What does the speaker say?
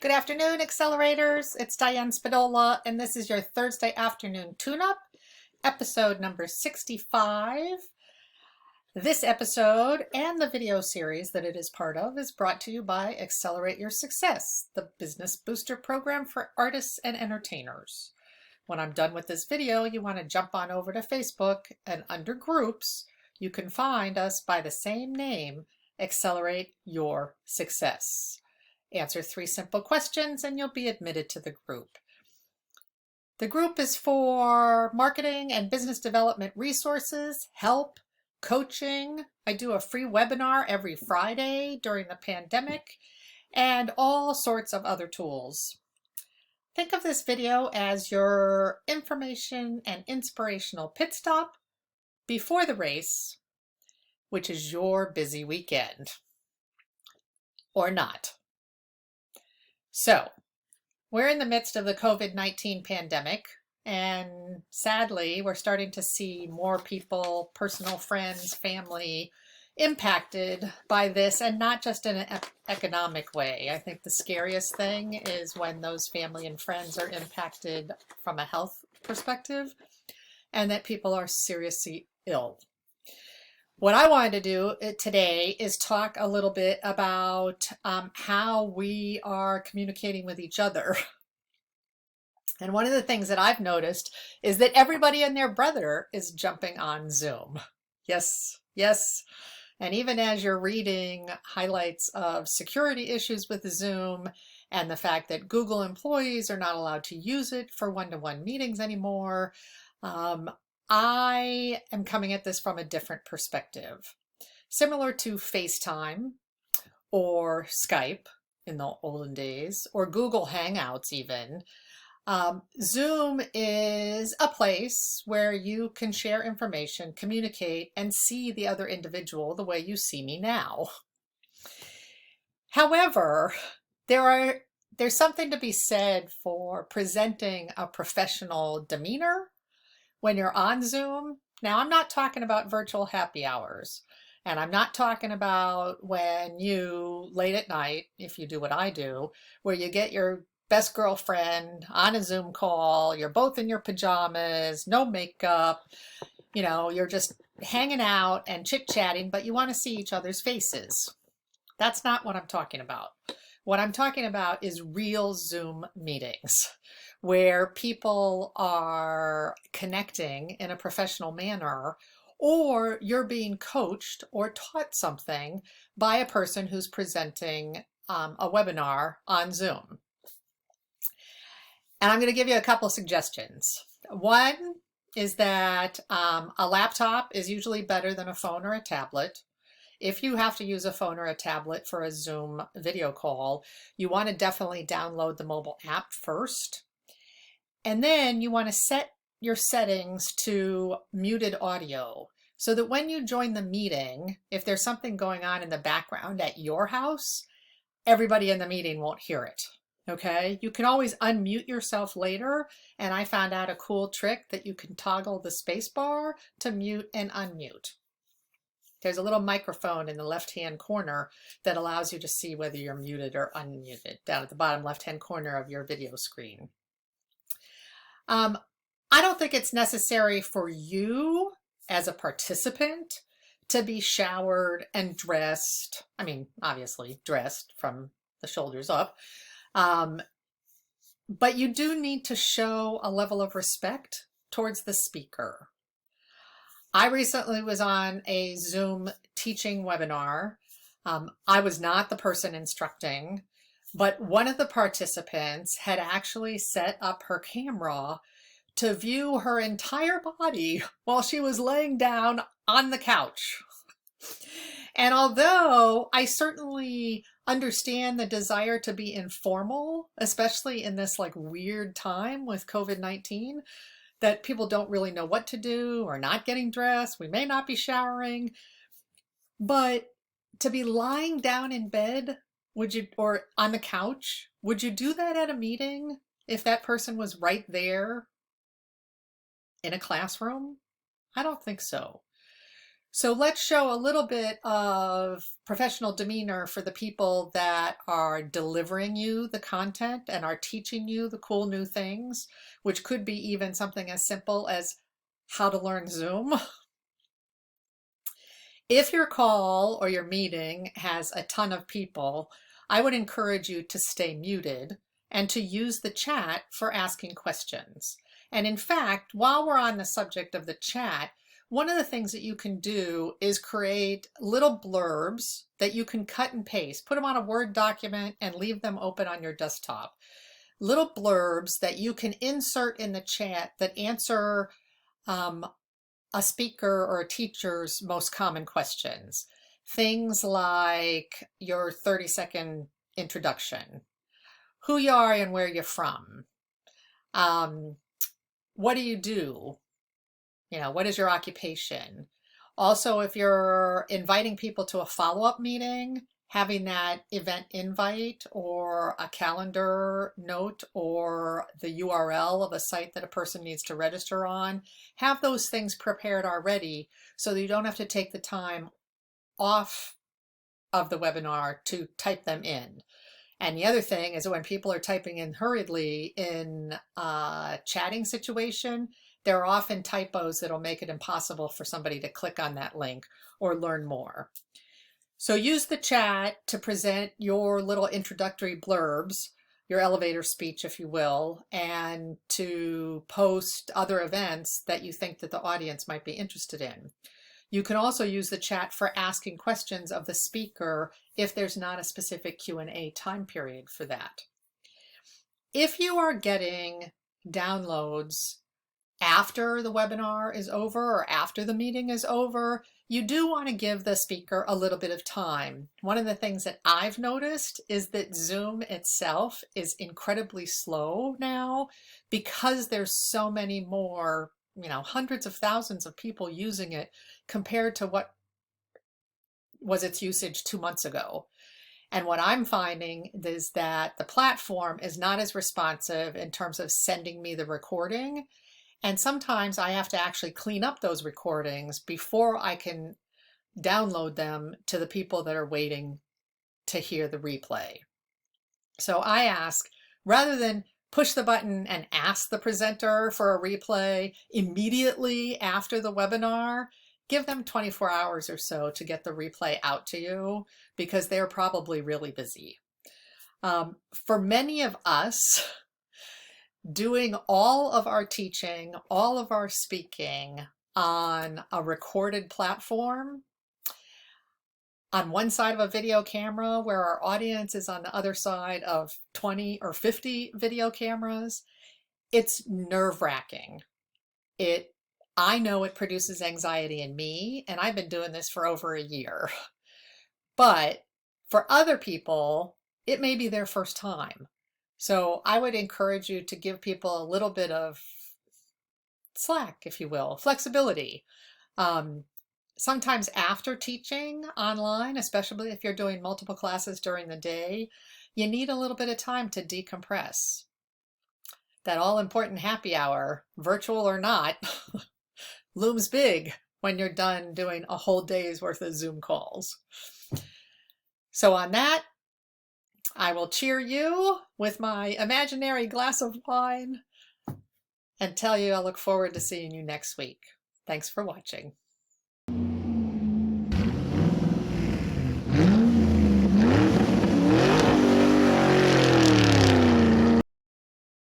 Good afternoon, accelerators. It's Diane Spadola, and this is your Thursday afternoon tune-up, episode number 65. This episode and the video series that it is part of is brought to you by Accelerate Your Success, the business booster program for artists and entertainers. When I'm done with this video, you want to jump on over to Facebook, and under groups, you can find us by the same name, Accelerate Your Success. Answer 3 simple questions and you'll be admitted to the group. The group is for marketing and business development resources, help, coaching. I do a free webinar every Friday during the pandemic, and all sorts of other tools. Think of this video as your information and inspirational pit stop before the race, which is your busy weekend. Or not. So, we're in the midst of the COVID-19 pandemic, and sadly, we're starting to see more people, personal friends, family, impacted by this, and not just in an economic way. I think the scariest thing is when those family and friends are impacted from a health perspective, and that people are seriously ill. What I wanted to do today is talk a little bit about how we are communicating with each other. And one of the things that I've noticed is that everybody and their brother is jumping on Zoom. Yes, yes. And even as you're reading highlights of security issues with Zoom and the fact that Google employees are not allowed to use it for one-to-one meetings anymore, I am coming at this from a different perspective. Similar to FaceTime or Skype in the olden days, or Google Hangouts even, Zoom is a place where you can share information, communicate, and see the other individual the way you see me now. However, there's something to be said for presenting a professional demeanor when you're on Zoom. Now, I'm not talking about virtual happy hours, and I'm not talking about when you, late at night, if you do what I do, where you get your best girlfriend on a Zoom call, you're both in your pajamas, no makeup, you're just hanging out and chit-chatting, but you want to see each other's faces. That's not what I'm talking about. What I'm talking about is real Zoom meetings where people are connecting in a professional manner, or you're being coached or taught something by a person who's presenting a webinar on Zoom. And I'm going to give you a couple of suggestions. One is that a laptop is usually better than a phone or a tablet. If you have to use a phone or a tablet for a Zoom video call, you want to definitely download the mobile app first. And then you want to set your settings to muted audio so that when you join the meeting, if there's something going on in the background at your house, everybody in the meeting won't hear it. Okay? You can always unmute yourself later, and I found out a cool trick that you can toggle the space bar to mute and unmute. There's a little microphone in the left-hand corner that allows you to see whether you're muted or unmuted down at the bottom left-hand corner of your video screen. I don't think it's necessary for you as a participant to be showered and dressed. I mean, obviously dressed from the shoulders up. But you do need to show a level of respect towards the speaker. I recently was on a Zoom teaching webinar. I was not the person instructing, but one of the participants had actually set up her camera to view her entire body while she was laying down on the couch. And although I certainly understand the desire to be informal, especially in this weird time with COVID-19, that people don't really know what to do or not getting dressed, we may not be showering, but to be lying down in bed, or on the couch, would you do that at a meeting if that person was right there in a classroom? I don't think so. So let's show a little bit of professional demeanor for the people that are delivering you the content and are teaching you the cool new things, which could be even something as simple as how to learn Zoom. If your call or your meeting has a ton of people, I would encourage you to stay muted and to use the chat for asking questions. And in fact, while we're on the subject of the chat, one of the things that you can do is create little blurbs that you can cut and paste, put them on a Word document and leave them open on your desktop. Little blurbs that you can insert in the chat that answer a speaker or a teacher's most common questions. Things like your 30-second introduction, who you are and where you're from, what do you do? What is your occupation? Also, if you're inviting people to a follow-up meeting, having that event invite or a calendar note or the URL of a site that a person needs to register on, have those things prepared already so that you don't have to take the time off of the webinar to type them in. And the other thing is when people are typing in hurriedly in a chatting situation, there are often typos that'll make it impossible for somebody to click on that link or learn more. So use the chat to present your little introductory blurbs, your elevator speech, if you will, and to post other events that you think that the audience might be interested in. You can also use the chat for asking questions of the speaker if there's not a specific Q&A time period for that. If you are getting downloads after the webinar is over or after the meeting is over, you do want to give the speaker a little bit of time. One of the things that I've noticed is that Zoom itself is incredibly slow now because there's so many more, hundreds of thousands of people using it compared to what was its usage 2 months ago. And what I'm finding is that the platform is not as responsive in terms of sending me the recording. And sometimes I have to actually clean up those recordings before I can download them to the people that are waiting to hear the replay. So I ask, rather than push the button and ask the presenter for a replay immediately after the webinar, give them 24 hours or so to get the replay out to you because they're probably really busy. For many of us, doing all of our teaching, all of our speaking on a recorded platform, on one side of a video camera where our audience is on the other side of 20 or 50 video cameras, it's nerve-wracking. I know it produces anxiety in me, and I've been doing this for over a year. But for other people, it may be their first time. So I would encourage you to give people a little bit of slack, if you will, flexibility. Sometimes after teaching online, especially if you're doing multiple classes during the day, you need a little bit of time to decompress. That all-important happy hour, virtual or not, looms big when you're done doing a whole day's worth of Zoom calls. So on that, I will cheer you with my imaginary glass of wine and tell you I look forward to seeing you next week. Thanks for watching.